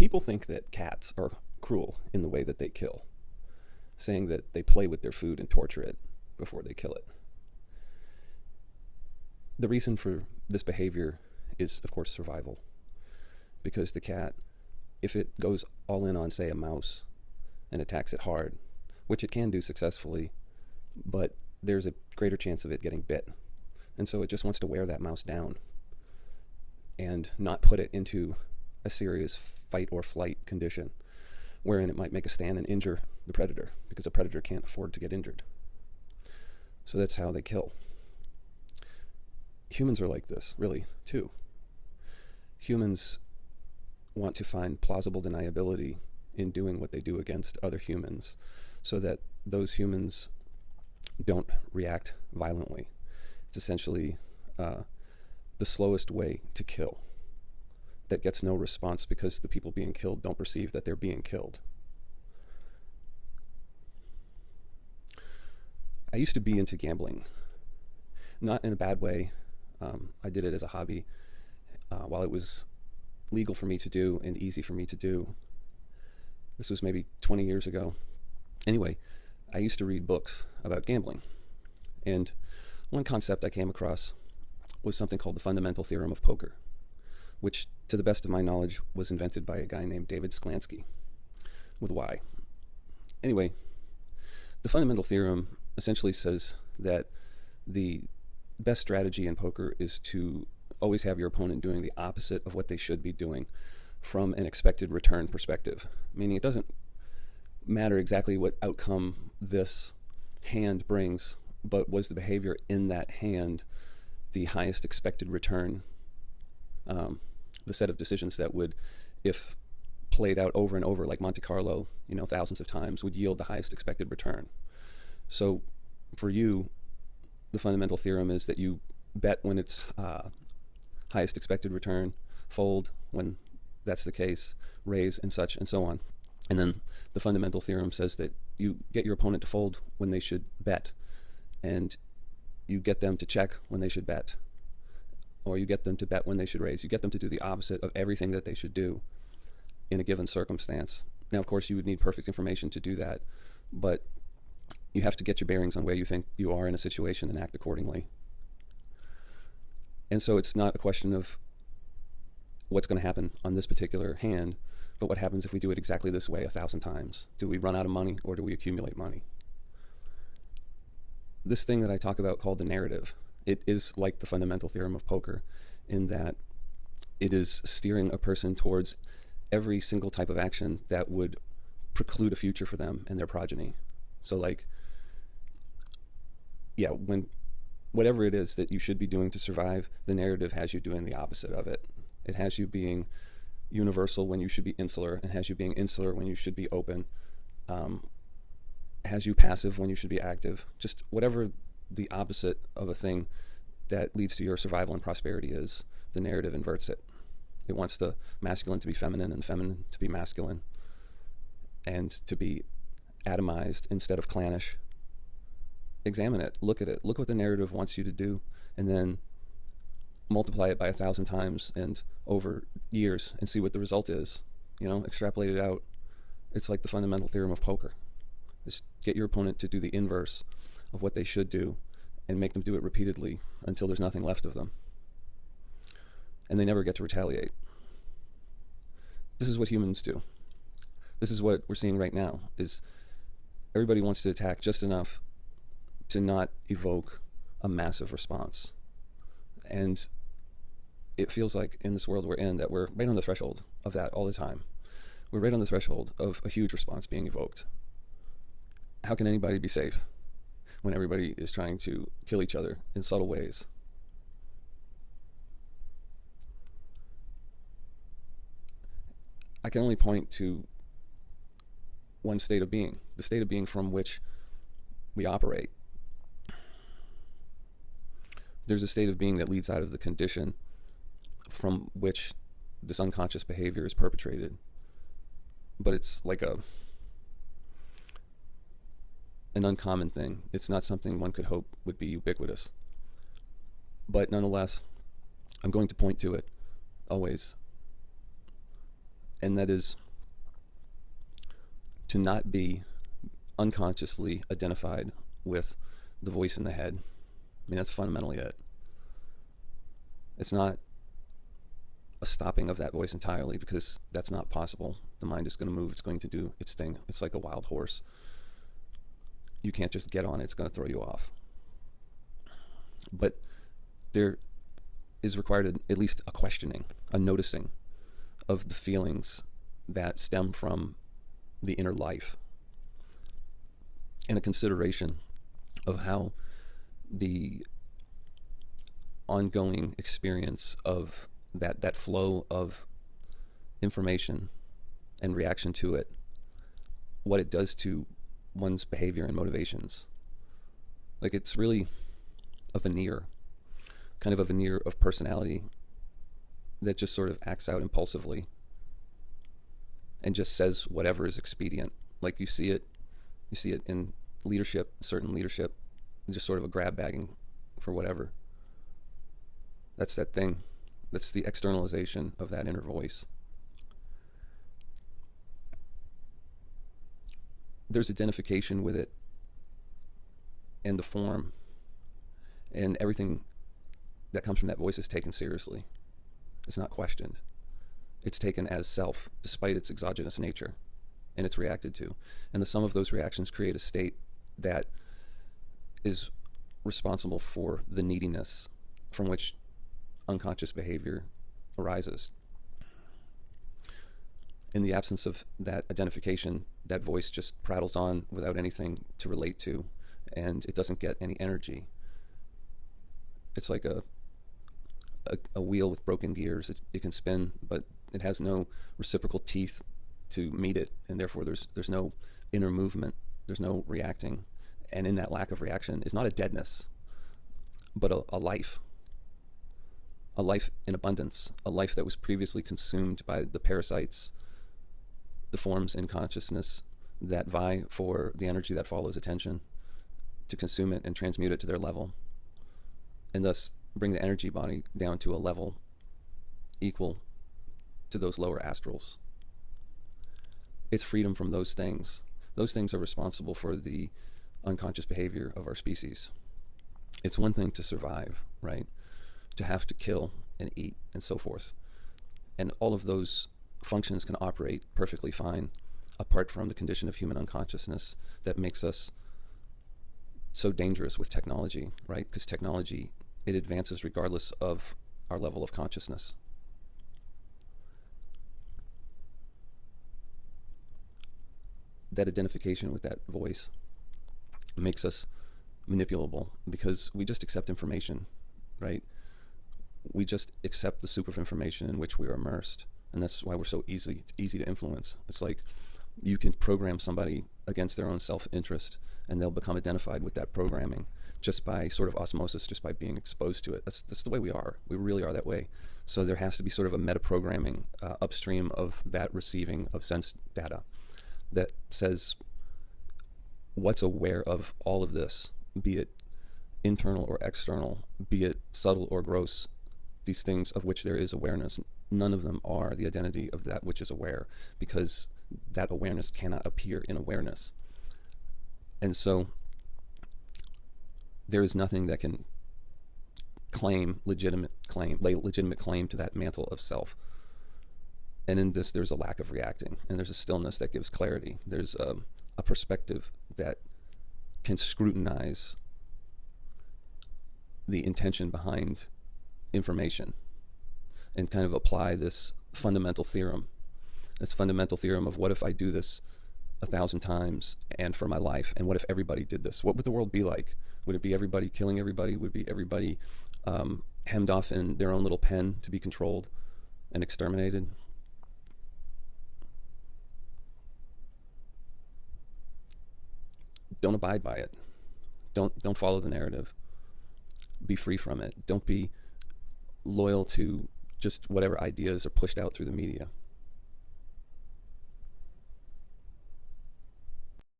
People think that cats are cruel in the way that they kill, saying that they play with their food and torture it before they kill it. The reason for this behavior is, of course, survival. Because the cat, if it goes all in on, say, a mouse and attacks it hard, which it can do successfully, but there's a greater chance of it getting bit. And so it just wants to wear that mouse down and not put it into a serious fight or flight condition wherein it might make a stand and injure the predator, because a predator can't afford to get injured. So that's how they kill. Humans are like this, really, too. Humans want to find plausible deniability in doing what they do against other humans so that those humans don't react violently. It's essentially the slowest way to kill that gets no response because the people being killed don't perceive that they're being killed. I used to be into gambling, not in a bad way. I did it as a hobby while it was legal for me to do and easy for me to do. This was maybe 20 years ago. Anyway, I used to read books about gambling. And one concept I came across was something called the Fundamental Theorem of poker, which, to the best of my knowledge, was invented by a guy named David Sklansky, with a Y. Anyway, the Fundamental Theorem essentially says that the best strategy in poker is to always have your opponent doing the opposite of what they should be doing from an expected return perspective. Meaning it doesn't matter exactly what outcome this hand brings, but was the behavior in that hand the highest expected return, the set of decisions that would, if played out over and over like Monte Carlo, thousands of times, would yield the highest expected return. So for you, the fundamental theorem is that you bet when it's highest expected return, fold when that's the case, raise, and such and so on. And then the fundamental theorem says that you get your opponent to fold when they should bet, and you get them to check when they should bet, or you get them to bet when they should raise. You get them to do the opposite of everything that they should do in a given circumstance. Now, of course, you would need perfect information to do that, but you have to get your bearings on where you think you are in a situation and act accordingly. And so it's not a question of what's going to happen on this particular hand, but what happens if we do it exactly this way 1,000 times? Do we run out of money, or do we accumulate money? This thing that I talk about called the narrative, it is like the fundamental theorem of poker in that it is steering a person towards every single type of action that would preclude a future for them and their progeny. So when whatever it is that you should be doing to survive, the narrative has you doing the opposite of it. It has you being universal when you should be insular, and has you being insular when you should be open, has you passive when you should be active. Just whatever the opposite of a thing that leads to your survival and prosperity is, the narrative inverts it. It wants the masculine to be feminine and feminine to be masculine, and to be atomized instead of clannish. Examine it, look at it, look what the narrative wants you to do, and then multiply it by 1,000 times and over years and see what the result is. Extrapolate it out. It's like the fundamental theorem of poker. Just get your opponent to do the inverse of what they should do and make them do it repeatedly until there's nothing left of them. And they never get to retaliate. This is what humans do. This is what we're seeing right now, is everybody wants to attack just enough to not evoke a massive response. And it feels like in this world we're in that we're right on the threshold of that all the time. We're right on the threshold of a huge response being evoked. How can anybody be safe when everybody is trying to kill each other in subtle ways? I can only point to one state of being, the state of being from which we operate. There's a state of being that leads out of the condition from which this unconscious behavior is perpetrated. But it's like an uncommon thing. It's not something one could hope would be ubiquitous. But nonetheless, I'm going to point to it always. and that is to not be unconsciously identified with the voice in the head. I mean, that's fundamentally it. It's not a stopping of that voice entirely, because that's not possible. The mind is going to move. It's going to do its thing. It's like a wild horse. You can't just get on it. It's going to throw you off. But there is required at least a questioning, a noticing of the feelings that stem from the inner life, and a consideration of how the ongoing experience of that flow of information and reaction to it, what it does to one's behavior and motivations. Like, it's really a veneer, kind of a veneer of personality that just sort of acts out impulsively and just says whatever is expedient. Like, you see it in leadership, certain leadership, just sort of a grab bagging for whatever. That's that thing. That's the externalization of that inner voice. There's identification with it and the form, and everything that comes from that voice is taken seriously. It's not questioned. It's taken as self, despite its exogenous nature, and it's reacted to. And the sum of those reactions create a state that is responsible for the neediness from which unconscious behavior arises. In the absence of that identification, that voice just prattles on without anything to relate to, and it doesn't get any energy. It's like a wheel with broken gears. It can spin, but it has no reciprocal teeth to meet it, and therefore there's no inner movement. There's no reacting. And in that lack of reaction is not a deadness, but a life. A life in abundance, a life that was previously consumed by the parasites, the forms in consciousness that vie for the energy that follows attention, to consume it and transmute it to their level, and thus bring the energy body down to a level equal to those lower astrals. It's freedom from those things. Those things are responsible for the unconscious behavior of our species. It's one thing to survive, right? To have to kill and eat and so forth. And all of those functions can operate perfectly fine apart from the condition of human unconsciousness that makes us so dangerous with technology, right? Because technology, it advances regardless of our level of consciousness. That identification with that voice makes us manipulable because we just accept information, right? We just accept the soup of information in which we are immersed. And that's why we're so easy to influence. It's like you can program somebody against their own self-interest, and they'll become identified with that programming just by sort of osmosis, just by being exposed to it. That's the way we are. We really are that way. So there has to be sort of a meta-programming upstream of that receiving of sense data that says what's aware of all of this, be it internal or external, be it subtle or gross, these things of which there is awareness. None of them are the identity of that which is aware, because that awareness cannot appear in awareness. And so there is nothing that can lay legitimate claim to that mantle of self. And in this, there's a lack of reacting, and there's a stillness that gives clarity. There's a perspective that can scrutinize the intention behind information and kind of apply this fundamental theorem. This fundamental theorem of what if I do this 1,000 times and for my life, and what if everybody did this? What would the world be like? Would it be everybody killing everybody? Would it be everybody hemmed off in their own little pen to be controlled and exterminated? Don't abide by it. Don't follow the narrative. Be free from it. Don't be loyal to just whatever ideas are pushed out through the media.